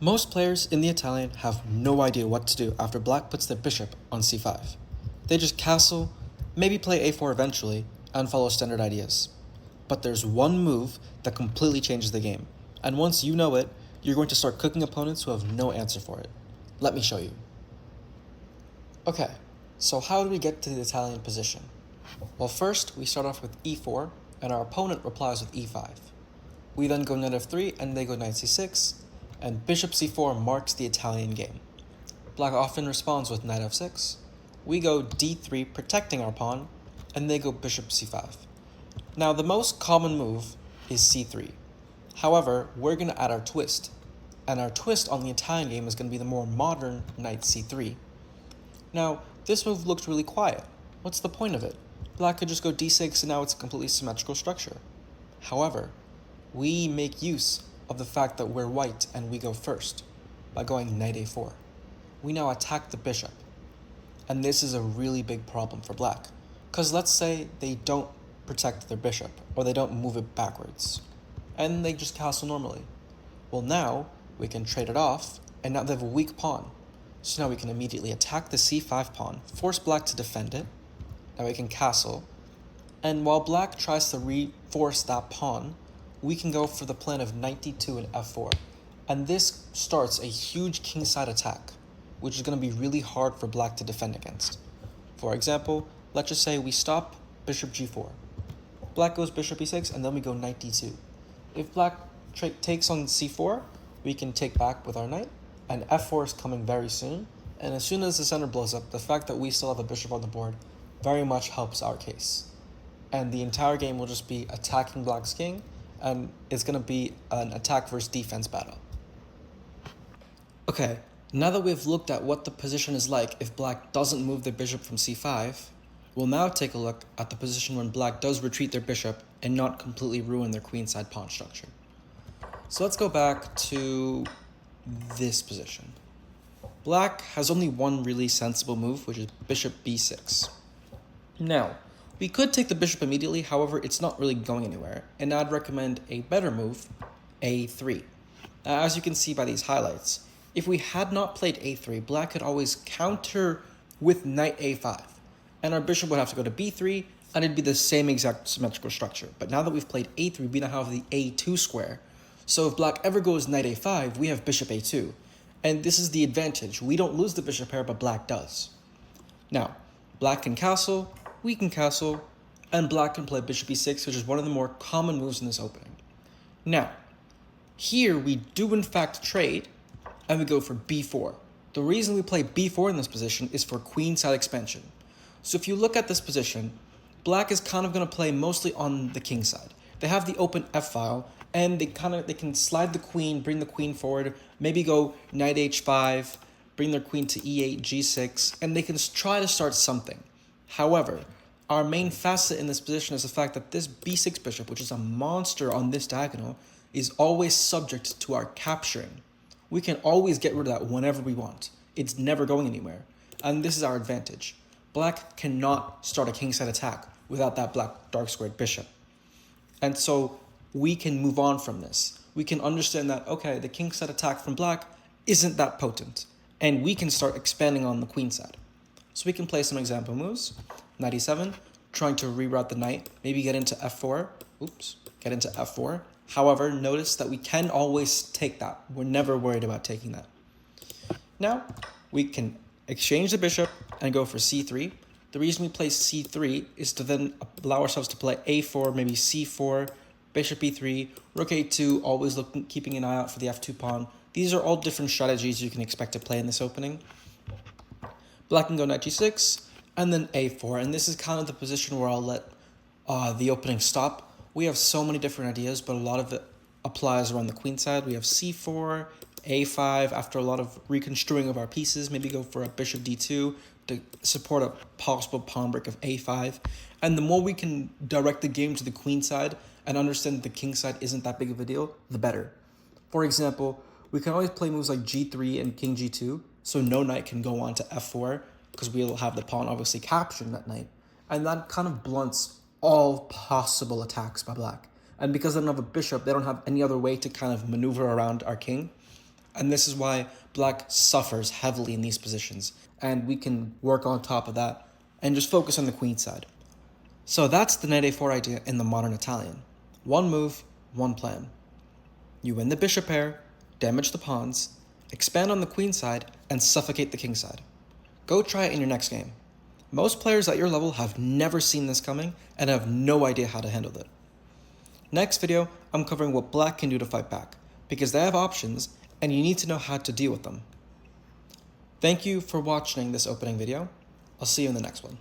Most players in the Italian have no idea what to do after black puts their bishop on c5. They just castle, maybe play a4 eventually, and follow standard ideas. But there's one move that completely changes the game, and once you know it, you're going to start cooking opponents who have no answer for it. Let me show you. Okay, so how do we get to the Italian position? Well, first we start off with e4, and our opponent replies with e5. We then go knight f3, and they go knight c6, and bishop c4 marks the Italian game. Black often responds with knight f6. We go d3, protecting our pawn, and they go bishop c5. Now, the most common move is c3. However, we're going to add our twist, and our twist on the Italian game is going to be the more modern knight c3. Now, this move looks really quiet. What's the point of it? Black could just go d6 and now it's a completely symmetrical structure. However, we make use of the fact that we're white and we go first by going knight a4. We now attack the bishop. And this is a really big problem for black, because let's say they don't protect their bishop or they don't move it backwards and they just castle normally. Well, now we can trade it off, and now they have a weak pawn. So now we can immediately attack the c5 pawn, force black to defend it. Now we can castle, and while black tries to reinforce that pawn, we can go for the plan of knight d2 and f4. And this starts a huge kingside attack, which is going to be really hard for black to defend against. For example, let's just say we stop bishop g4. Black goes bishop e6, and then we go knight d2. If black takes on c4, we can take back with our knight, and f4 is coming very soon. And as soon as the center blows up, the fact that we still have a bishop on the board very much helps our case. And the entire game will just be attacking black's king, and it's going to be an attack versus defense battle. Okay, now that we've looked at what the position is like if black doesn't move the bishop from c5, we'll now take a look at the position when black does retreat their bishop and not completely ruin their queenside pawn structure. So let's go back to this position. Black has only one really sensible move, which is bishop b6. Now, we could take the bishop immediately, however, it's not really going anywhere, and I'd recommend a better move, a3. As you can see by these highlights, if we had not played a3, black could always counter with knight a5, and our bishop would have to go to b3, and it'd be the same exact symmetrical structure. But now that we've played a3, we now have the a2 square, so if black ever goes knight a5, we have bishop a2, and this is the advantage. We don't lose the bishop pair, but black does. Now, black can castle, we can castle, and black can play bishop e6, which is one of the more common moves in this opening. Now, here we do in fact trade, and we go for b4. The reason we play b4 in this position is for queenside expansion. So if you look at this position, black is kind of going to play mostly on the king side. They have the open f-file, and they can slide the queen, bring the queen forward, maybe go knight h5, bring their queen to e8, g6, and they can try to start something. However, our main facet in this position is the fact that this b6 bishop, which is a monster on this diagonal, is always subject to our capturing. We can always get rid of that whenever we want. It's never going anywhere. And this is our advantage. Black cannot start a kingside attack without that black dark squared bishop. And so we can move on from this. We can understand that, okay, the kingside attack from black isn't that potent, and we can start expanding on the queen side. So we can play some example moves. Knight e7, trying to reroute the knight, maybe get into f4. Get into f4. However, notice that we can always take that. We're never worried about taking that. Now, we can exchange the bishop and go for c3. The reason we play c3 is to then allow ourselves to play a4, maybe c4, bishop e3, rook a2, always keeping an eye out for the f2 pawn. These are all different strategies you can expect to play in this opening. Black can go knight g6, and then a4, and this is kind of the position where I'll let the opening stop. We have so many different ideas, but a lot of it applies around the queen side. We have c4, a5, after a lot of reconstruing of our pieces, maybe go for a bishop d2 to support a possible pawn break of a5. And the more we can direct the game to the queen side and understand that the king side isn't that big of a deal, the better. For example, we can always play moves like g3 and king g2, so no knight can go on to f4, because we'll have the pawn obviously capturing that knight. And that kind of blunts all possible attacks by black. And because they don't have a bishop, they don't have any other way to kind of maneuver around our king. And this is why black suffers heavily in these positions, and we can work on top of that and just focus on the queen side. So that's the knight a4 idea in the modern Italian. One move, one plan. You win the bishop pair, damage the pawns, expand on the queen side, and suffocate the king side. Go try it in your next game. Most players at your level have never seen this coming and have no idea how to handle it. Next video, I'm covering what black can do to fight back, because they have options and you need to know how to deal with them. Thank you for watching this opening video. I'll see you in the next one.